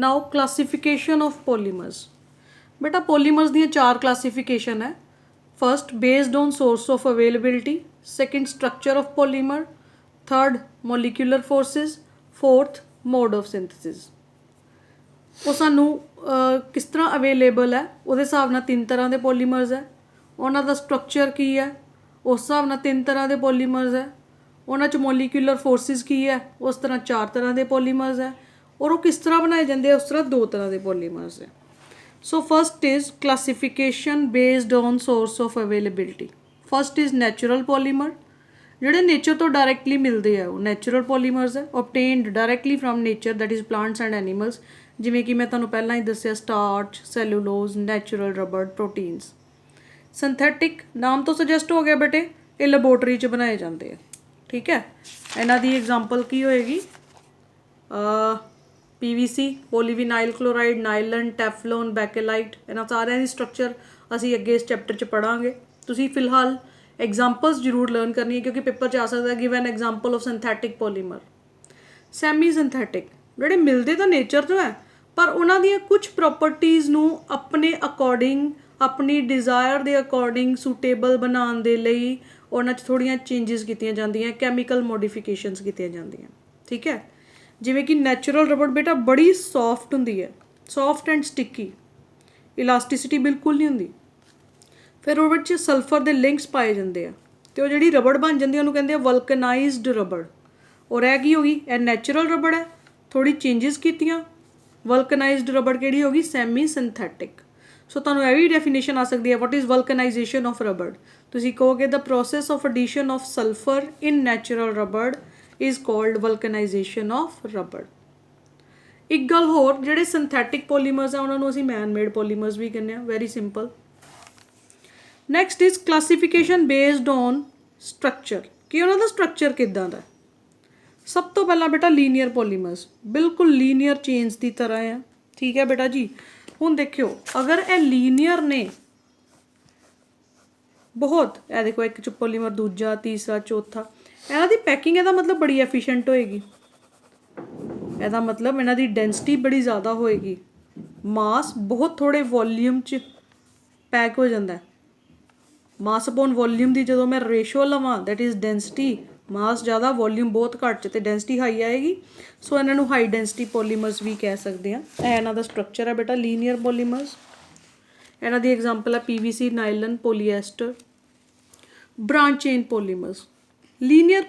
Now classification of polymers. बेटा polymers दी 4 classification है। First based on source of availability, second structure of polymer, third molecular forces, fourth mode of synthesis. ਉਹ ਸਾਨੂੰ ਕਿਸ ਤਰ੍ਹਾਂ available ਹੈ ਉਹਦੇ ਹਿਸਾਬ ਨਾਲ 3 ਤਰ੍ਹਾਂ ਦੇ ਪੋਲੀਮਰਸ ਹੈ। ਉਹਨਾਂ ਦਾ ਸਟਰਕਚਰ ਕੀ ਹੈ ਉਸ ਹਿਸਾਬ ਨਾਲ 3 ਤਰ੍ਹਾਂ ਦੇ ਪੋਲੀਮਰਸ ਹੈ। ਉਹਨਾਂ 'ਚ ਮੋਲੀਕੂਲਰ ਫੋਰਸਿਸ ਕੀ ਹੈ ਉਸ ਤਰ੍ਹਾਂ 4 ਤਰ੍ਹਾਂ ਦੇ ਪੋਲੀਮਰਸ ਹੈ। ਔਰ ਉਹ ਕਿਸ ਤਰ੍ਹਾਂ ਬਣਾਏ ਜਾਂਦੇ ਆ ਉਸ ਤਰ੍ਹਾਂ 2 ਤਰ੍ਹਾਂ ਦੇ ਪੋਲੀਮਰਸ ਹੈ। So first is classification based on source of availability. First is natural polymer, ਜਿਹੜੇ ਨੇਚਰ ਤੋਂ ਡਾਇਰੈਕਟਲੀ ਮਿਲਦੇ ਆ ਉਹ ਨੈਚੁਰਲ ਪੋਲੀਮਰਸ ਹੈ। Obtained directly from nature, that is plants and animals. ਜਿਵੇਂ ਕਿ ਮੈਂ ਤੁਹਾਨੂੰ ਪਹਿਲਾਂ ਹੀ ਦੱਸਿਆ starch, cellulose, natural rubber, proteins. Synthetic ਨਾਮ ਤੋਂ ਸੁਜੈਸਟ ਹੋ ਗਿਆ ਬੇਟੇ, ਇਹ ਲੈਬੋਰਟਰੀ 'ਚ ਬਣਾਏ ਜਾਂਦੇ ਆ। ਠੀਕ ਹੈ, ਇਹਨਾਂ ਦੀ ਐਗਜ਼ਾਮਪਲ ਕੀ ਹੋਏਗੀ? PVC, polyvinyl chloride, nylon, Teflon, bakelite. ਇਹਨਾਂ ਸਾਰਿਆਂ ਦੀ ਸਟਰਕਚਰ ਅਸੀਂ ਅੱਗੇ ਇਸ ਚੈਪਟਰ 'ਚ ਪੜ੍ਹਾਂਗੇ। ਤੁਸੀਂ ਫਿਲਹਾਲ ਐਗਜ਼ਾਮਪਲਸ ਜ਼ਰੂਰ ਲਰਨ ਕਰਨੀ ਹੈ ਕਿਉਂਕਿ ਪੇਪਰ 'ਚ ਆ ਸਕਦਾ give N example of synthetic polymer. Semi synthetic, ਜਿਹੜੇ ਮਿਲਦੇ ਤਾਂ ਨੇਚਰ ਤੋਂ ਹੈ ਪਰ ਉਹਨਾਂ ਦੀਆਂ ਕੁਝ ਪ੍ਰੋਪਰਟੀਜ਼ ਨੂੰ ਆਪਣੇ ਅਕੋਰਡਿੰਗ, ਆਪਣੀ ਡਿਜ਼ਾਇਰ ਦੇ ਅਕੋਰਡਿੰਗ ਸੂਟੇਬਲ ਬਣਾਉਣ ਦੇ ਲਈ ਉਹਨਾਂ 'ਚ ਥੋੜ੍ਹੀਆਂ ਚੇਂਜਿਸ ਕੀਤੀਆਂ ਜਾਂਦੀਆਂ, ਕੈਮੀਕਲ ਮੋਡੀਫਿਕੇਸ਼ਨਸ ਕੀਤੀਆਂ ਜਾਂਦੀਆਂ। ਠੀਕ ਹੈ, ਜਿਵੇਂ ਕਿ ਨੈਚੁਰਲ ਰਬੜ ਬੇਟਾ ਬੜੀ ਸੌਫਟ ਹੁੰਦੀ ਹੈ, ਸੌਫਟ ਐਂਡ ਸਟਿੱਕੀ, ਇਲਾਸਟਿਸਿਟੀ ਬਿਲਕੁਲ ਨਹੀਂ ਹੁੰਦੀ। ਫਿਰ ਉਹਦੇ ਵਿੱਚ ਸਲਫਰ ਦੇ ਲਿੰਕਸ ਪਾਏ ਜਾਂਦੇ ਆ ਅਤੇ ਉਹ ਜਿਹੜੀ ਰਬੜ ਬਣ ਜਾਂਦੀ ਉਹਨੂੰ ਕਹਿੰਦੇ ਆ ਵਲਕਨਾਈਜ਼ਡ ਰਬੜ। ਔਰ ਇਹ ਕੀ ਹੋ ਗਈ? ਇਹ ਨੈਚੁਰਲ ਰਬੜ ਹੈ, ਥੋੜ੍ਹੀ ਚੇਂਜਿਸ ਕੀਤੀਆਂ। ਵਲਕਨਾਈਜ਼ਡ ਰਬੜ ਕਿਹੜੀ ਹੋ ਗਈ? Semi synthetic. ਸੋ ਤੁਹਾਨੂੰ ਇਹ ਵੀ ਡੈਫੀਨੇਸ਼ਨ ਆ ਸਕਦੀ ਹੈ, what is vulcanization of rubber. ਤੁਸੀਂ ਕਹੋਗੇ the process of addition of sulphur in natural rubber is called vulcanization of rubber. ਇੱਕ ਗੱਲ ਹੋਰ, ਜਿਹੜੇ ਸਿੰਥੈਟਿਕ ਪੋਲੀਮਰਸ ਆ ਉਹਨਾਂ ਨੂੰ ਅਸੀਂ ਮੈਨ ਮੇਡ ਪੋਲੀਮਰਸ ਵੀ ਕਹਿੰਦੇ ਹਾਂ। Very simple. Next is classification based on structure, ਕਿ ਉਹਨਾਂ ਦਾ ਸਟਰਕਚਰ ਕਿੱਦਾਂ ਦਾ। ਸਭ ਤੋਂ ਪਹਿਲਾਂ ਬੇਟਾ ਲੀਨੀਅਰ ਪੋਲੀਮਰਸ, ਬਿਲਕੁਲ ਲੀਨੀਅਰ ਚੇਨਸ ਦੀ ਤਰ੍ਹਾਂ ਆ। ਠੀਕ ਹੈ ਬੇਟਾ ਜੀ। ਹੁਣ ਦੇਖਿਓ, ਅਗਰ ਇਹ ਲੀਨੀਅਰ ਨੇ ਬਹੁਤ, ਇਹ ਦੇਖੋ ਇੱਕ 'ਚ ਪੋਲੀਮਰ, ਦੂਜਾ, ਤੀਸਰਾ, ਚੌਥਾ, ਇਹਨਾਂ ਦੀ ਪੈਕਿੰਗ ਇਹਦਾ ਮਤਲਬ ਬੜੀ ਐਫੀਸ਼ੀਐਂਟ ਹੋਏਗੀ। ਇਹਦਾ ਮਤਲਬ ਇਹਨਾਂ ਦੀ ਡੈਂਸਿਟੀ ਬੜੀ ਜ਼ਿਆਦਾ ਹੋਏਗੀ, ਮਾਸ ਬਹੁਤ ਥੋੜ੍ਹੇ ਵੋਲੀਅਮ 'ਚ ਪੈਕ ਹੋ ਜਾਂਦਾ। ਮਾਸ ਅਪੋਨ ਵੋਲੀਅਮ ਦੀ ਜਦੋਂ ਮੈਂ ਰੇਸ਼ੋ ਲਵਾਂ, ਦੈਟ ਇਜ਼ ਡੈਂਸਿਟੀ, ਮਾਸ ਜ਼ਿਆਦਾ ਵੋਲੀਅਮ ਬਹੁਤ ਘੱਟ 'ਚ ਅਤੇ ਡੈਂਸਿਟੀ ਹਾਈ ਆਏਗੀ। ਸੋ ਇਹਨਾਂ ਨੂੰ ਹਾਈ ਡੈਂਸਿਟੀ ਪੋਲੀਮਰਸ ਵੀ ਕਹਿ ਸਕਦੇ ਹਾਂ। ਇਹ ਇਹਨਾਂ ਦਾ ਸਟਰਕਚਰ ਹੈ ਬੇਟਾ ਲੀਨੀਅਰ ਪੋਲੀਮਰਸ। ਇਹਨਾਂ ਦੀ ਐਗਜ਼ਾਮਪਲ ਹੈ PVC, nylon, ਪੋਲੀਐਸਟਰ। Branch chain ਪੋਲੀਮਰਸ, linear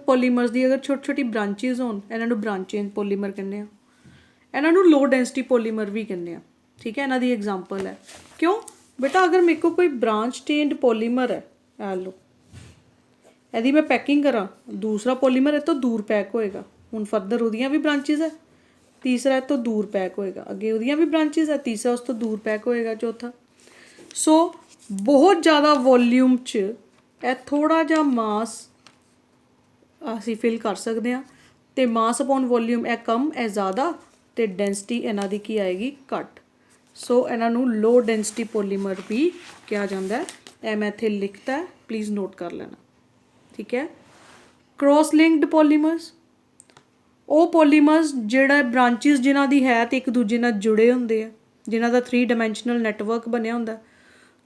ਪੋਲੀਮਰਸ ਦੀ ਅਗਰ ਛੋਟੀ ਛੋਟੀ ਬ੍ਰਾਂਚਿਸ ਹੋਣ ਇਹਨਾਂ ਨੂੰ ਬ੍ਰਾਂਚ ਚੇਨ ਪੋਲੀਮਰ ਕਹਿੰਦੇ ਆ। ਇਹਨਾਂ ਨੂੰ ਲੋ ਡੈਂਸਿਟੀ ਪੋਲੀਮਰ ਵੀ ਕਹਿੰਦੇ ਆ। ਠੀਕ ਹੈ, ਇਹਨਾਂ ਦੀ ਐਗਜ਼ਾਮਪਲ ਹੈ। ਕਿਉਂ ਬੇਟਾ? ਅਗਰ ਮੇਰੇ ਕੋਲ ਕੋਈ ਬ੍ਰਾਂਚ ਚੇਨਡ ਪੋਲੀਮਰ ਹੈ, ਇਹ ਲਓ, ਇਹਦੀ ਮੈਂ ਪੈਕਿੰਗ ਕਰਾਂ, ਦੂਸਰਾ ਪੋਲੀਮਰ ਇਹ ਤੋਂ ਦੂਰ ਪੈਕ ਹੋਏਗਾ। ਹੁਣ ਫਰਦਰ ਉਹਦੀਆਂ ਵੀ ਬ੍ਰਾਂਚਿਸ ਹੈ, ਤੀਸਰਾ ਇਹ ਤੋਂ ਦੂਰ ਪੈਕ ਹੋਏਗਾ, ਅੱਗੇ ਉਹਦੀਆਂ ਵੀ ਬ੍ਰਾਂਚਿਸ ਹੈ, ਤੀਸਰਾ ਉਸ ਤੋਂ ਦੂਰ ਪੈਕ ਹੋਏਗਾ, ਚੌਥਾ। ਸੋ ਬਹੁਤ ਜ਼ਿਆਦਾ ਵੋਲੀਅਮ 'ਚ ਇਹ ਥੋੜ੍ਹਾ ਜਿਹਾ ਮਾਸ ਅਸੀਂ ਫਿਲ ਕਰ ਸਕਦੇ ਹਾਂ ਅਤੇ ਮਾਸ ਅਪੋਨ ਵੋਲੀਅਮ ਇਹ ਕਮ, ਇਹ ਜ਼ਿਆਦਾ, ਅਤੇ ਡੈਂਸਿਟੀ ਇਹਨਾਂ ਦੀ ਕੀ ਆਏਗੀ? ਘੱਟ। ਸੋ ਇਹਨਾਂ ਨੂੰ ਲੋ ਡੈਂਸਿਟੀ ਪੋਲੀਮਰ ਵੀ ਕਿਹਾ ਜਾਂਦਾ ਹੈ। ਇਹ ਮੈਂ ਇੱਥੇ ਲਿਖਤਾ, ਪਲੀਜ਼ ਨੋਟ ਕਰ ਲੈਣਾ। ਠੀਕ ਹੈ। ਕ੍ਰੋਸ ਲਿੰਕਡ ਪੋਲੀਮਰਸ, ਉਹ ਪੋਲੀਮਰਸ ਜਿਹੜਾ ਬ੍ਰਾਂਚਿਸ ਜਿਨ੍ਹਾਂ ਦੀ ਹੈ ਅਤੇ ਇੱਕ ਦੂਜੇ ਨਾਲ ਜੁੜੇ ਹੁੰਦੇ ਆ, ਜਿਨ੍ਹਾਂ ਦਾ 3 ਡਾਇਮੈਂਸ਼ਨਲ ਨੈਟਵਰਕ ਬਣਿਆ ਹੁੰਦਾ।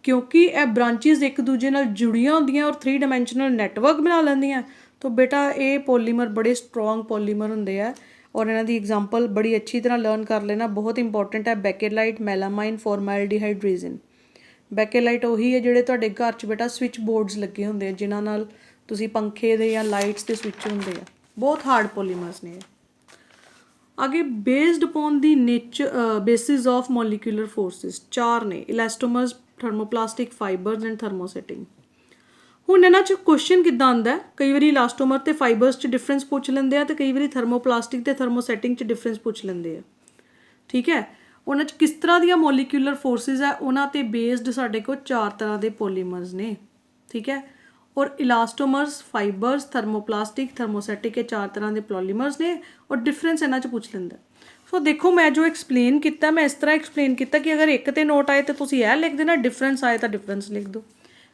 ਕਿਉਂਕਿ ਇਹ ਬ੍ਰਾਂਚਿਸ ਇੱਕ ਦੂਜੇ ਨਾਲ ਜੁੜੀਆਂ ਹੁੰਦੀਆਂ ਔਰ 3 ਡਾਇਮੈਂਸ਼ਨਲ ਨੈਟਵਰਕ ਬਣਾ ਲੈਂਦੀਆਂ, ਤਾਂ ਬੇਟਾ ਇਹ ਪੋਲੀਮਰ ਬੜੇ ਸਟਰੋਂਗ ਪੋਲੀਮਰ ਹੁੰਦੇ ਆ। ਔਰ ਇਹਨਾਂ ਦੀ ਐਗਜ਼ਾਮਪਲ ਬੜੀ ਅੱਛੀ ਤਰ੍ਹਾਂ ਲਰਨ ਕਰ ਲੈਣਾ, ਬਹੁਤ ਇੰਪੋਰਟੈਂਟ ਹੈ। ਬੈਕੇਲਾਈਟ, ਮੈਲਾਮਾਈਨ, ਫਾਰਮਾਲਡੀਹਾਈਡ ਰੇਜ਼ਿਨ। ਬੈਕੇਲਾਈਟ ਉਹੀ ਹੈ ਜਿਹੜੇ ਤੁਹਾਡੇ ਘਰ 'ਚ ਬੇਟਾ ਸਵਿਚ ਬੋਰਡਸ ਲੱਗੇ ਹੁੰਦੇ ਆ, ਜਿਨ੍ਹਾਂ ਨਾਲ ਤੁਸੀਂ ਪੰਖੇ ਦੇ ਜਾਂ ਲਾਈਟਸ ਦੇ ਸਵਿਚ ਹੁੰਦੇ ਆ। ਬਹੁਤ ਹਾਰਡ ਪੋਲੀਮਰਸ ਨੇ। ਅੱਗੇ based upon the basis of molecular forces 4 ਨੇ, ਇਲਾਸਟੋਮਰਸ, ਥਰਮੋਪਲਾਸਟਿਕ, ਫਾਈਬਰਸ ਐਂਡ ਥਰਮੋਸੈਟਿੰਗ। ਹੁਣ ਇਹਨਾਂ 'ਚ ਕੁਐਸਚਨ ਕਿੱਦਾਂ ਆਉਂਦਾ? ਕਈ ਵਾਰੀ ਇਲਾਸਟੋਮਰ ਅਤੇ ਫਾਈਬਰਸ 'ਚ ਡਿਫਰੈਂਸ ਪੁੱਛ ਲੈਂਦੇ ਆ ਅਤੇ ਕਈ ਵਾਰੀ ਥਰਮੋਪਲਾਸਟਿਕ ਅਤੇ ਥਰਮੋਸੈਟਿੰਗ 'ਚ ਡਿਫਰੈਂਸ ਪੁੱਛ ਲੈਂਦੇ ਆ। ਠੀਕ ਹੈ, ਉਹਨਾਂ 'ਚ ਕਿਸ ਤਰ੍ਹਾਂ ਦੀਆਂ ਮੋਲੀਕੂਲਰ ਫੋਰਸਿਸ ਹੈ ਉਹਨਾਂ 'ਤੇ ਬੇਸਡ ਸਾਡੇ ਕੋਲ 4 ਤਰ੍ਹਾਂ ਦੇ ਪੋਲੀਮਰਸ ਨੇ। ਠੀਕ ਹੈ, ਔਰ ਇਲਾਸਟੋਮਰਸ, ਫਾਈਬਰਸ, ਥਰਮੋਪਲਾਸਟਿਕ, ਥਰਮੋਸੈਟਿਕ, ਇਹ 4 ਤਰ੍ਹਾਂ ਦੇ ਪੋਲੀਮਰਸ ਨੇ ਔਰ ਡਿਫਰੈਂਸ ਇਹਨਾਂ 'ਚ ਪੁੱਛ ਲੈਂਦਾ। ਸੋ ਦੇਖੋ, ਮੈਂ ਜੋ ਐਕਸਪਲੇਨ ਕੀਤਾ ਮੈਂ ਇਸ ਤਰ੍ਹਾਂ ਐਕਸਪਲੇਨ ਕੀਤਾ ਕਿ ਅਗਰ ਇੱਕ 'ਤੇ ਨੋਟ ਆਏ ਤਾਂ ਤੁਸੀਂ ਇਹ ਲਿਖ ਦੇਣਾ, ਡਿਫਰੈਂਸ ਆਏ ਤਾਂ ਡਿਫਰੈਂਸ ਲਿਖ ਦਿਓ।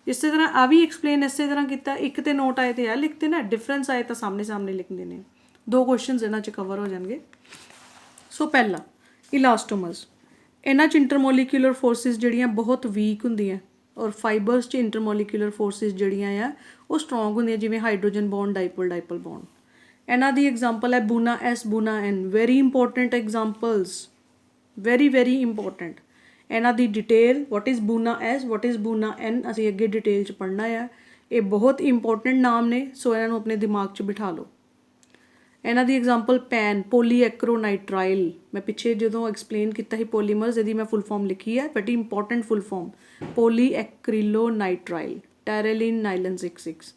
ਇਸੇ ਤਰ੍ਹਾਂ ਆ ਵੀ ਐਕਸਪਲੇਨ ਇਸੇ ਤਰ੍ਹਾਂ ਕੀਤਾ, ਇੱਕ 'ਤੇ ਨੋਟ ਆਏ ਤਾਂ ਇਹ ਲਿਖ ਦੇਣਾ, ਡਿਫਰੈਂਸ ਆਏ ਤਾਂ ਸਾਹਮਣੇ ਸਾਹਮਣੇ ਲਿਖ ਦੇਣੇ। 2 ਕੁਐਸਚਨਸ ਇਹਨਾਂ 'ਚ ਕਵਰ ਹੋ ਜਾਣਗੇ। ਸੋ ਪਹਿਲਾ ਇਲਾਸਟੋਮਰਸ, ਇਹਨਾਂ 'ਚ ਇੰਟਰਮੋਲੀਕੂਲਰ ਫੋਰਸਿਸ ਜਿਹੜੀਆਂ ਬਹੁਤ ਵੀਕ ਹੁੰਦੀਆਂ ਔਰ ਫਾਈਬਰਸ 'ਚ ਇੰਟਰਮੋਲੀਕੂਲਰ ਫੋਰਸਿਸ ਜਿਹੜੀਆਂ ਆ ਉਹ ਸਟਰੋਂਗ ਹੁੰਦੀਆਂ, ਜਿਵੇਂ ਹਾਈਡਰੋਜਨ ਬੌਂਡ, ਡਾਈਪੋਲ ਬੌਂਡ। ਇਹਨਾਂ ਦੀ ਐਗਜ਼ਾਮਪਲ ਹੈ buna S, buna N, very important examples, very important. ਇਹਨਾਂ ਦੀ detail, what is buna S, what is buna N, ਅਸੀਂ ਅੱਗੇ ਡਿਟੇਲ 'ਚ ਪੜ੍ਹਨਾ ਆ। ਇਹ ਬਹੁਤ ਇੰਪੋਰਟੈਂਟ ਨਾਮ ਨੇ, ਸੋ ਇਹਨਾਂ ਨੂੰ ਆਪਣੇ ਦਿਮਾਗ 'ਚ ਬਿਠਾ ਲਓ। ਇਹਨਾਂ ਦੀ ਐਗਜ਼ਾਮਪਲ ਪੈਨ, ਪੋਲੀਐਕ੍ਰੋਨਾਈਟਰਾਈਲ, ਮੈਂ ਪਿੱਛੇ ਜਦੋਂ ਐਕਸਪਲੇਨ ਕੀਤਾ ਸੀ ਪੋਲੀਮਰਸ, ਇਹਦੀ ਮੈਂ ਫੁੱਲ ਫਾਰਮ ਲਿਖੀ ਹੈ, but important full form, ਪੋਲੀਐਕ੍ਰਿਲੋਨਾਈਟਰਾਈਲ, ਟੈਰੇਲਿਨ nylon 66।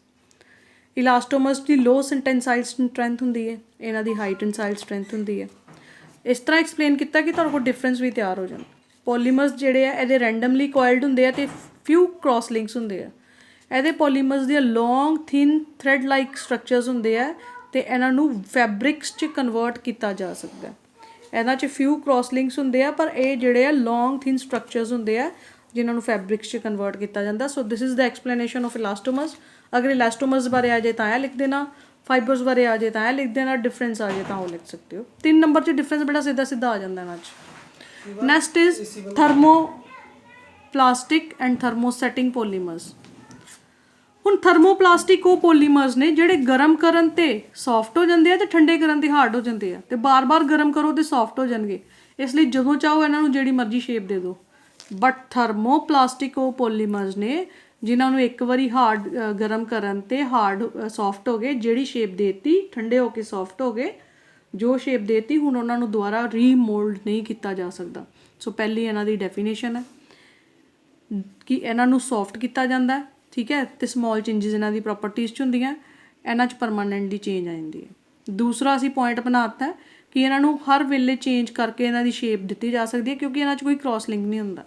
ਇਲਾਸਟੋਮਰਸ the low ਟੈਂਸਾਈਲ strength ਹੁੰਦੀ ਹੈ, ਇਹਨਾਂ ਦੀ ਹਾਈ ਟੈਂਸਾਈਲ ਸਟਰੈਂਥ ਹੁੰਦੀ ਹੈ। ਇਸ ਤਰ੍ਹਾਂ ਐਕਸਪਲੇਨ ਕੀਤਾ ਕਿ ਤੁਹਾਡੇ ਕੋਲ ਡਿਫਰੈਂਸ ਵੀ ਤਿਆਰ ਹੋ ਜਾਣ। ਪੋਲੀਮਰਸ ਜਿਹੜੇ ਆ ਇਹਦੇ ਰੈਂਡਮਲੀ ਕੋਇਲਡ ਹੁੰਦੇ ਆ ਅਤੇ ਫਿਊ ਕ੍ਰੋਸ ਲਿੰਕਸ ਹੁੰਦੇ ਆ। ਇਹਦੇ ਪੋਲੀਮਰਸ ਦੀਆਂ ਲੌਂਗ ਥਿਨ ਥਰੈਡ ਲਾਈਕ ਸਟਰਕਚਰਸ ਹੁੰਦੇ ਆ ਅਤੇ ਇਹਨਾਂ ਨੂੰ ਫੈਬਰਿਕਸ 'ਚ ਕਨਵਰਟ ਕੀਤਾ ਜਾ ਸਕਦਾ। ਇਹਨਾਂ 'ਚ ਫਿਊ ਕ੍ਰੋਸ ਲਿੰਕਸ ਹੁੰਦੇ ਆ, ਪਰ ਇਹ ਜਿਹੜੇ ਆ ਲੌਂਗ ਥਿਨ ਸਟਰਕਚਰਸ ਹੁੰਦੇ ਆ ਜਿਨ੍ਹਾਂ ਨੂੰ ਫੈਬਰਿਕਸ 'ਚ ਕਨਵਰਟ ਕੀਤਾ ਜਾਂਦਾ। So this is the explanation of elastomers. ਅਗਰ ਇਲਾਸਟੋਮਰਸ ਬਾਰੇ ਆ ਜਾਏ ਤਾਂ ਇਹ ਲਿਖ ਦੇਣਾ, ਫਾਈਬਰਸ ਬਾਰੇ ਆ ਜਾਏ ਤਾਂ ਇਹ ਲਿਖ ਦੇਣਾ, ਡਿਫਰੈਂਸ ਆ ਜਾਏ ਤਾਂ ਉਹ ਲਿਖ ਸਕਦੇ ਹੋ। 3 ਨੰਬਰ 'ਚ ਡਿਫਰੈਂਸ ਬੜਾ ਸਿੱਧਾ ਆ ਜਾਂਦਾ ਇਹਨਾਂ 'ਚ। Next is thermoplastic and thermosetting polymers. ਹੁਣ ਥਰਮੋਪਲਾਸਟਿਕ ਉਹ ਪੋਲੀਮਰਸ ਨੇ ਜਿਹੜੇ ਗਰਮ ਕਰਨ 'ਤੇ ਸੌਫਟ ਹੋ ਜਾਂਦੇ ਆ ਅਤੇ ਠੰਡੇ ਕਰਨ 'ਤੇ ਹਾਰਡ ਹੋ ਜਾਂਦੇ ਆ, ਅਤੇ ਬਾਰ ਗਰਮ ਕਰੋ ਅਤੇ ਸੌਫਟ ਹੋ ਜਾਣਗੇ। ਇਸ ਲਈ ਜਦੋਂ ਚਾਹੋ ਇਹਨਾਂ ਨੂੰ ਜਿਹੜੀ ਮਰਜ਼ੀ ਸ਼ੇਪ ਦੇ ਦਿਓ। ਬਟ ਥਰਮੋਪਲਾਸਟਿਕ ਉਹ ਪੋਲੀਮਰਸ ਨੇ ਜਿਨ੍ਹਾਂ ਨੂੰ ਇੱਕ ਵਾਰੀ ਗਰਮ ਕਰਨ 'ਤੇ ਸੌਫਟ ਹੋ ਗਏ, ਜਿਹੜੀ ਸ਼ੇਪ ਦੇ ਦਿੱਤੀ ਠੰਡੇ ਹੋ ਕੇ ਸੌਫਟ ਹੋ ਗਏ, ਜੋ ਸ਼ੇਪ ਦੇ ਦਿੱਤੀ ਹੁਣ ਉਹਨਾਂ ਨੂੰ ਦੁਬਾਰਾ ਰੀਮੋਲਡ ਨਹੀਂ ਕੀਤਾ ਜਾ ਸਕਦਾ। ਸੋ ਪਹਿਲੀ ਇਹਨਾਂ ਦੀ ਡੈਫੀਨੇਸ਼ਨ ਹੈ ਕਿ ਇਹਨਾਂ ਨੂੰ ਸੌਫਟ ਕੀਤਾ ਜਾਂਦਾ, ਠੀਕ ਹੈ, ਅਤੇ ਸਮੋਲ ਚੇਂਜਿਸ ਇਹਨਾਂ ਦੀ ਪ੍ਰੋਪਰਟੀਜ਼ 'ਚ ਹੁੰਦੀਆਂ, ਇਹਨਾਂ 'ਚ ਪਰਮਾਨੈਂਟਲੀ ਚੇਂਜ ਆ ਜਾਂਦੀ ਹੈ। ਦੂਸਰਾ ਅਸੀਂ ਪੁਆਇੰਟ ਬਣਾ ਦਿੱਤਾ ਕਿ ਇਹਨਾਂ ਨੂੰ ਹਰ ਵੇਲੇ ਚੇਂਜ ਕਰਕੇ ਇਹਨਾਂ ਦੀ ਸ਼ੇਪ ਦਿੱਤੀ ਜਾ ਸਕਦੀ ਹੈ, ਕਿਉਂਕਿ ਇਹਨਾਂ 'ਚ ਕੋਈ ਕ੍ਰੋਸ ਲਿੰਕ ਨਹੀਂ ਹੁੰਦਾ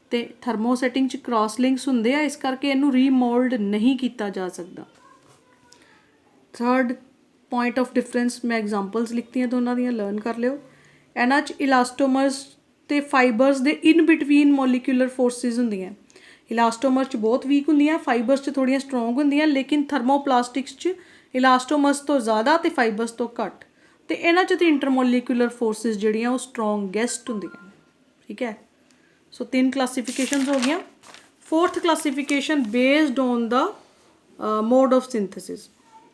ਅਤੇ ਥਰਮੋਸੈਟਿੰਗ 'ਚ ਕ੍ਰੋਸ ਲਿੰਕਸ ਹੁੰਦੇ ਆ, ਇਸ ਕਰਕੇ ਇਹਨੂੰ ਰੀਮੋਲਡ ਨਹੀਂ ਕੀਤਾ ਜਾ ਸਕਦਾ। ਥਰਡ ਪੁਆਇੰਟ ਆਫ ਡਿਫਰੈਂਸ, ਮੈਂ ਐਗਜ਼ਾਮਪਲਸ ਲਿਖਤੀਆਂ ਦੋਨਾਂ ਦੀਆਂ, ਲਰਨ ਕਰ ਲਿਓ। ਇਹਨਾਂ 'ਚ ਇਲਾਸਟੋਮਰਸ ਅਤੇ ਫਾਈਬਰਸ ਦੇ ਇਨ ਬਿਟਵੀਨ ਮੋਲੀਕੂਲਰ ਫੋਰਸਿਸ ਹੁੰਦੀਆਂ। ਇਲਾਸਟੋਮਰਸ 'ਚ ਬਹੁਤ ਵੀਕ ਹੁੰਦੀਆਂ, ਫਾਈਬਰਸ 'ਚ ਥੋੜ੍ਹੀਆਂ ਸਟਰੋਂਗ ਹੁੰਦੀਆਂ, ਲੇਕਿਨ ਥਰਮੋਪਲਾਸਟਿਕਸ 'ਚ ਇਲਾਸਟੋਮਰਸ ਤੋਂ ਜ਼ਿਆਦਾ ਅਤੇ ਫਾਈਬਰਸ ਤੋਂ ਘੱਟ। ਅਤੇ ਇਹਨਾਂ 'ਚ ਤਾਂ ਇੰਟਰਮੋਲੀਕੂਲਰ ਫੋਰਸਿਸ ਜਿਹੜੀਆਂ ਉਹ ਸਟਰੋਂਗੈਸਟ ਹੁੰਦੀਆਂ, ਠੀਕ ਹੈ। ਸੋ 3 ਕਲਾਸੀਫਿਕੇਸ਼ਨਸ ਹੋ ਗਈਆਂ। 4th classification based on the mode of synthesis.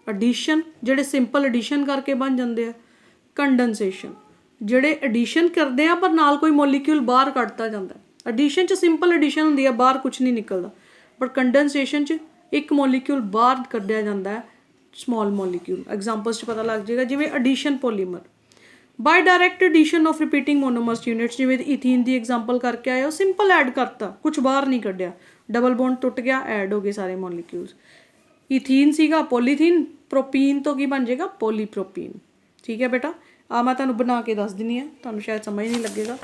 Addition, ਜਿਹੜੇ ਸਿੰਪਲ ਐਡੀਸ਼ਨ ਕਰਕੇ ਬਣ ਜਾਂਦੇ ਆ। ਕੰਡੈਂਸੇਸ਼ਨ, ਜਿਹੜੇ ਐਡੀਸ਼ਨ ਕਰਦੇ ਆ ਪਰ ਨਾਲ ਕੋਈ ਮੋਲੀਕਿਊਲ ਬਾਹਰ ਕੱਢਤਾ ਜਾਂਦਾ। ਐਡੀਸ਼ਨ 'ਚ ਸਿੰਪਲ ਐਡੀਸ਼ਨ ਹੁੰਦੀ ਆ, ਬਾਹਰ ਕੁਛ ਨਹੀਂ ਨਿਕਲਦਾ, ਬਟ ਕੰਡੈਂਸੇਸ਼ਨ 'ਚ ਇੱਕ ਮੋਲੀਕਿਊਲ ਬਾਹਰ ਕੱਢਿਆ ਜਾਂਦਾ, ਸਮੋਲ ਮੋਲੀਕਿਊਲ। ਐਗਜ਼ਾਮਪਲਸ 'ਚ ਪਤਾ ਲੱਗ ਜਾਏਗਾ, ਜਿਵੇਂ addition polymer, by direct addition of repeating monomers units, ਜਿਵੇਂ ਈਥੀਨ ਦੀ ਐਗਜ਼ਾਮਪਲ ਕਰਕੇ ਆਏ ਹੋ, ਸਿੰਪਲ ਐਡ ਕਰਤਾ, ਕੁਛ ਬਾਹਰ ਨਹੀਂ ਕੱਢਿਆ, ਡਬਲ ਬੌਂਡ ਟੁੱਟ ਗਿਆ, ਐਡ ਹੋ ਗਏ ਸਾਰੇ ਮੋਲੀਕਿਊਲਸ। ਈਥੀਨ ਸੀਗਾ ਪੋਲੀਥੀਨ, ਪ੍ਰੋਪੀਨ ਤੋਂ ਕੀ ਬਣ ਜਾਏਗਾ, ਪੋਲੀਪ੍ਰੋਪੀਨ, ਠੀਕ ਹੈ ਬੇਟਾ। ਮੈਂ ਤੁਹਾਨੂੰ ਬਣਾ ਕੇ ਦੱਸ ਦਿੰਦੀ ਹਾਂ, ਤੁਹਾਨੂੰ ਸ਼ਾਇਦ ਸਮਝ ਨਹੀਂ ਲੱਗੇਗਾ।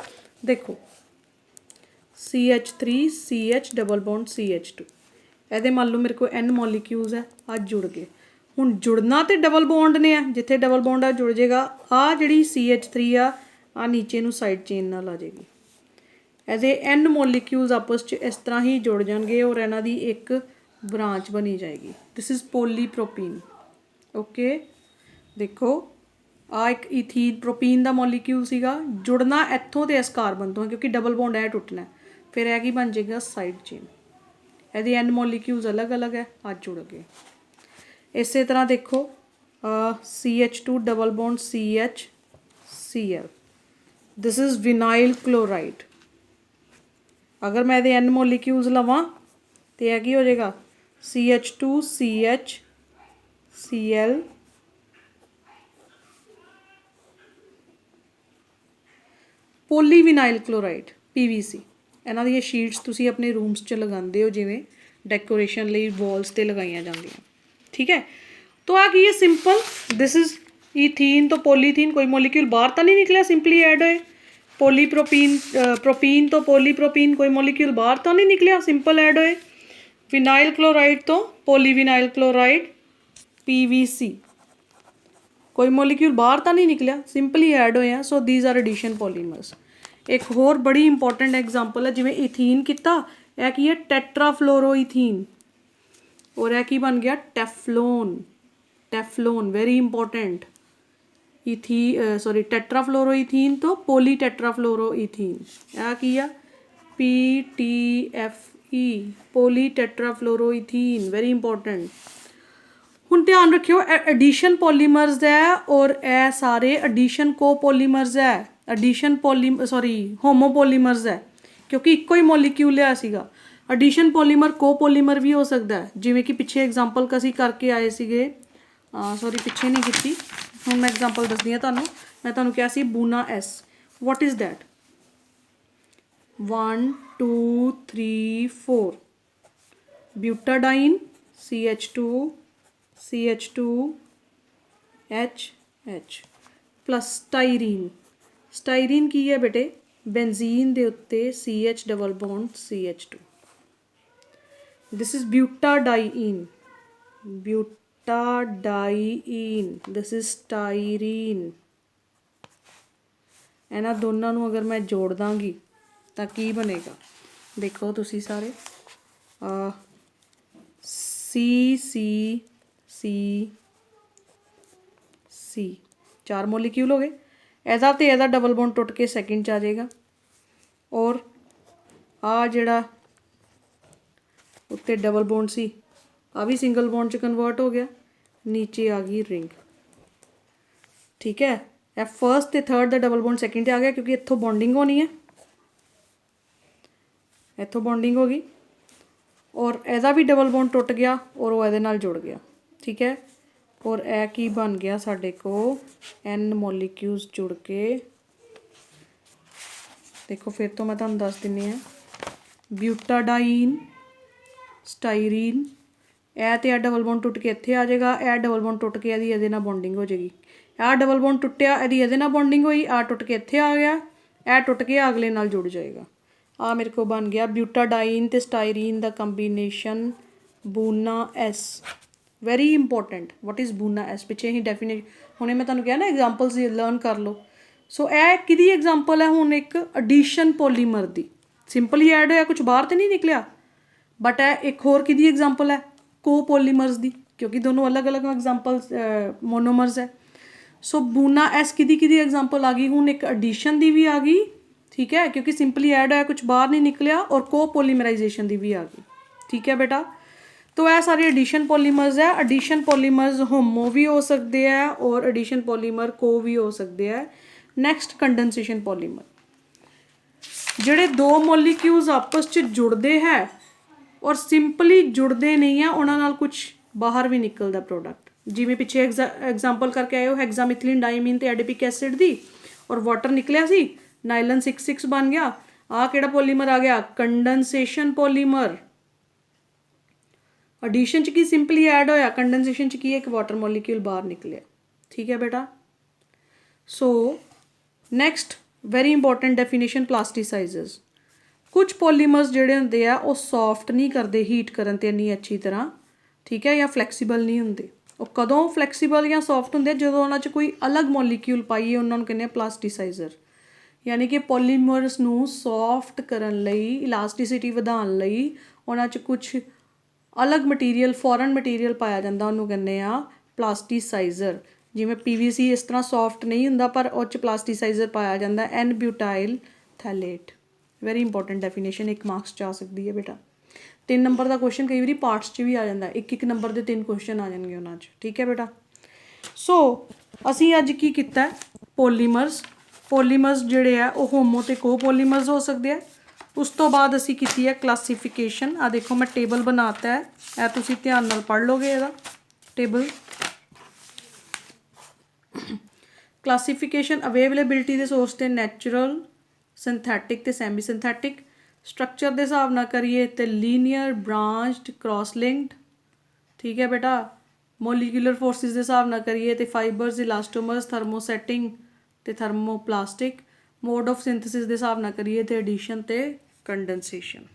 ਦੇਖੋ CH3 CH double bond CH2, ਇਹਦੇ ਮੰਨ ਲਓ ਮੇਰੇ ਕੋਲ N ਮੋਲੀਕਿਊਲਸ ਹੈ, ਅੱਜ ਜੁੜ ਗਏ। ਹੁਣ ਜੁੜਨਾ ਤਾਂ ਡਬਲ ਬੌਂਡ ਨੇ ਆ, ਜਿੱਥੇ ਡਬਲ ਬੌਂਡ ਆ ਜੁੜ ਜਾਏਗਾ। ਜਿਹੜੀ CH3 ਆ ਨੀਚੇ ਨੂੰ ਸਾਈਡ ਚੇਨ ਨਾਲ ਆ ਜਾਏਗੀ। ਇਹਦੇ N ਮੋਲੀਕਿਊਲਸ ਆਪਸ 'ਚ ਇਸ ਤਰ੍ਹਾਂ ਹੀ ਜੁੜ ਜਾਣਗੇ ਔਰ ਇਹਨਾਂ ਦੀ ਇੱਕ ਬ੍ਰਾਂਚ ਬਣੀ ਜਾਏਗੀ। This is polypropene, okay. ਦੇਖੋ ਇੱਕ ਈਥੀਨ ਪ੍ਰੋਪੀਨ ਦਾ ਮੋਲੀਕਿਊਲ ਸੀਗਾ, ਜੁੜਨਾ ਇੱਥੋਂ ਤੇ ਇਸ ਕਾਰਬਨ ਤੋਂ, ਕਿਉਂਕਿ ਡਬਲ ਬੌਂਡ ਇਹ ਟੁੱਟਣਾ, ਫਿਰ ਇਹ ਕੀ ਬਣ ਜਾਏਗਾ, ਸਾਈਡ ਚੇਨ। ਇਹਦੇ N ਮੋਲੀਕਿਊਲਸ ਅਲੱਗ ਹੈ, ਅੱਜ ਜੁੜ ਗਏ। ਇਸੇ ਤਰ੍ਹਾਂ ਦੇਖੋ CH2 double bond CH this is vinyl chloride. ਅਗਰ ਮੈਂ ਇਹਦੇ N ਮੋਲੀਕਿਊਲਸ ਲਵਾਂ ਤੇ ਇਹ ਕੀ ਹੋ ਜਾਏਗਾ, CH2 CHCl ਪੋਲੀਵਿਨਾਈਲ ਕਲੋਰਾਈਡ PVC। ਇਹਨਾਂ ਦੀਆਂ ਸ਼ੀਟਸ ਤੁਸੀਂ ਆਪਣੇ ਰੂਮਸ 'ਚ ਲਗਾਉਂਦੇ ਹੋ, ਜਿਵੇਂ ਡੈਕੋਰੇਸ਼ਨ ਲਈ ਵਾਲਸ 'ਤੇ ਲਗਾਈਆਂ ਜਾਂਦੀਆਂ, ਠੀਕ ਹੈ। ਤਾਂ ਕੀ ਹੈ, ਸਿੰਪਲ, ਦਿਸ ਇਜ਼ ਈਥੀਨ ਤੋਂ ਪੋਲੀਥੀਨ, ਕੋਈ ਮੋਲੀਕਿਊਲ ਬਾਹਰ ਤਾਂ ਨਹੀਂ ਨਿਕਲਿਆ, ਸਿੰਪਲੀ ਐਡ ਹੋਏ। ਪੋਲੀਪ੍ਰੋਪੀਨ, ਪ੍ਰੋਪੀਨ ਤੋਂ ਪੋਲੀਪ੍ਰੋਪੀਨ, ਕੋਈ ਮੋਲੀਕਿਊਲ ਬਾਹਰ ਤਾਂ ਨਹੀਂ ਨਿਕਲਿਆ, ਸਿੰਪਲ ਐਡ ਹੋਏ। ਵਿਨਾਈਲ ਕਲੋਰਾਈਡ ਤੋਂ ਪੋਲੀਵਿਨਾਈਲ ਕਲੋਰਾਈਡ PVC, ਕੋਈ ਮੋਲੀਕਿਊਲ ਬਾਹਰ ਤਾਂ ਨਹੀਂ ਨਿਕਲਿਆ, ਸਿੰਪਲੀ ਐਡ ਹੋਏ ਆ। ਸੋ ਦੀਜ਼ ਆਰ ਐਡੀਸ਼ਨ ਪੋਲੀਮਰਸ। ਇੱਕ ਹੋਰ ਬੜੀ ਇੰਪੋਰਟੈਂਟ ਐਗਜ਼ਾਮਪਲ ਹੈ, ਜਿਵੇਂ ਈਥੀਨ ਕੀਤਾ, ਇਹ ਕੀ ਹੈ, ਟੈਟਰਾਫਲੋਰੋਈਥੀਨ, ਔਰ ਇਹ ਕੀ ਬਣ ਗਿਆ, ਟੈਫਲੋਨ। Very important. सॉरी टेट्राफ्लोरोईथीन तो पॉलीटेट्राफ्लोरोईथीन। यह की आ PTFE पॉलीटेट्राफ्लोरोईथीन, वेरी इंपॉर्टेंट। हुण ध्यान रखियो एडिशन पॉलीमर्स है और ए सारे एडिशन कोपॉलीमर्स है, होमोपॉलीमर्स है क्योंकि इक्को ही मॉलिक्यूल है सीगा। एडिशन पॉलीमर कोपॉलीमर भी हो सकता है, जिवें कि पिछे एग्जाम्पल असीं करके आए सीगे, सॉरी पिछे नहीं कीती, हुण मैं एग्जाम्पल दसदी हां तुहानूं। मैं तुहानूं कहा सी buna S, what is that? 1 2 3 4 butadiene CH2 H plus styrene की है बेटे? बेंजीन दे उत्ते CH double bond CH2। This is butadiene, this is styrene. इन्हां दोनों नूं अगर मैं जोड़ दांगी तो की बनेगा? देखो तुसी सारे C 4 मॉलिक्यूल हो गए। एदा तो एदा डबल बॉन्ड टुट के सैकेंड च आ जाएगा और आ जिहड़ा उत्ते डबल बॉन्ड सी आ भी सिंगल बॉन्ड च कन्वर्ट हो गया, नीचे आ गई रिंग। ठीक है, ए फर्स्ट ते थर्ड दा डबल बॉन्ड सैकेंड च आ गया क्योंकि इत्थों बॉन्डिंग होनी है, इत्थों बॉन्डिंग हो गई और एदा भी डबल बॉन्ड टुट गया और वो एदे नाल जुड़ गया। ठीक है, और ए की बन गया साडे को N मॉलिक्यूल्स जुड़ के। देखो फिर तो मैं तुहानूं दस दिन्नी है, ब्यूटाडाइन स्टाइरीन, ए तो डबल बॉन्ड टुट के इत्थे आ जाएगा, ए डबल बॉन्ड टुट के एदी एदे नाल बॉन्डिंग हो जाएगी। आ डबल बॉन्ड टुटिया एदी एदे नाल बॉन्डिंग हुई, आ टुट के इत्थे आ गया, ए टुट के अगले नाल जुड़ जाएगा। आ मेरे को बन गया ब्यूटाडाइन ते स्टाइरीन दा combination buna S। Very important, what is buna S? पिछे ही डेफिनेशन हुणे मैं तुहानूं कहा ना एग्जाम्पल्स लर्न कर लो। सो ए किहदी एग्जाम्पल है? हुण एक एडिशन पॉलीमर दी, सिंपल ही ऐड होया, कुछ बाहर तो नहीं निकलिया, बट ए एक होर किहदी एग्जाम्पल है? कोपॉलीमर्स दी, क्योंकि दोनों अलग अलग एग्जाम्पल्स मोनोमर्स है। सो बूना S किहदी एग्जाम्पल आ गई? हुण एक एडिशन दी भी आ गई, ठीक है, क्योंकि सिंपली ऐड होया, कुछ बाहर नहीं निकलिया, और कोपॉलीमराइजेशन दी भी आ गई। ठीक है बेटा, तो यह सारे एडिशन पॉलीमर्स है। एडिशन पॉलीमर्स होमो भी हो सकते हैं और एडिशन पॉलीमर को भी हो सकते हैं। नैक्सट कंडेंसेशन पॉलीमर, जिहड़े दो मॉलिक्यूल्स आपस च जुड़ते हैं और सिंपली जुड़ते नहीं है, उन्हां नाल कुछ बाहर भी निकलता प्रोडक्ट, जिवें पिछे एग्जाम्पल करके आए हो हेक्सामिथिलीन डाइमीन ते एडिपिक एसिड दी, और वाटर निकलिया सी, नाइलन 6 बन गया। आ किहड़ा पॉलीमर आ गया? Condensation polymer. एडिशन च की सिंपली ऐड होया, कंडेंसेशन च की एक वाटर मॉलिक्यूल बाहर निकलिया। ठीक है बेटा, सो next very important definition plasticisers. कुछ पॉलीमर्स जिहड़े हुंदे आ वो सॉफ्ट नहीं करते हीट करन ते इन्नी अच्छी तरह, ठीक है, या फ्लैक्सीबल नहीं हुंदे। वो कदों फ्लैक्सीबल या सॉफ्ट हुंदे जदों उन्हां च कोई अलग मॉलिक्यूल पाइए, उन्हां नूं कहने प्लास्टिसाइजर। यानी कि पॉलीमर्स नूं सॉफ्ट करन लई, इलास्टिसिटी वधाउण लई उन्हां च कुछ अलग मटीरीयल, फॉरन मटीरीयल पाया जाता, उन्होंने कहने आ प्लास्टिसाइजर। जिमें PVC इस तरह सॉफ्ट नहीं हुंदा, पर उस प्लास्टिसाइजर पाया जाता है N butyl phthalate. Very important definition, 1 marks च आ सकती है बेटा। 3 नंबर का क्वेश्चन कई बार पार्ट्स च भी आ जाता है, 1 नंबर के 3 क्वेश्चन आ जाएंगे उन्होंने। ठीक है बेटा, सो असी अज की किया पॉलीमर्स जिहड़े है वो होमो ते कोपॉलीमर्स हो सकते हैं। उस तो बाद असी की है क्लासीफिकेशन। आ देखो मैं टेबल बनाता है, ए तुसी ध्यान नाल पढ़ लोगे ਇਹਦਾ टेबल। क्लासीफिकेशन अवेलेबिलिटी के सोर्स ते नैचुरल, सिंथैटिक ते सैमी सिंथैटिक। स्ट्रक्चर के हिसाब नाल करिए तो लीनियर, ब्रांचड, क्रॉस लिंक्ड। ठीक है बेटा, मोलीकुलर फोर्सिस के हिसाब नाल करिए तो फाइबर्स, इलास्टोमर्स, थर्मोसैटिंग ते थर्मोप्लास्टिक। मोड ऑफ सिंथेसिस के हिसाब नाल करिए तो एडिशन ते कंडेंसेशन।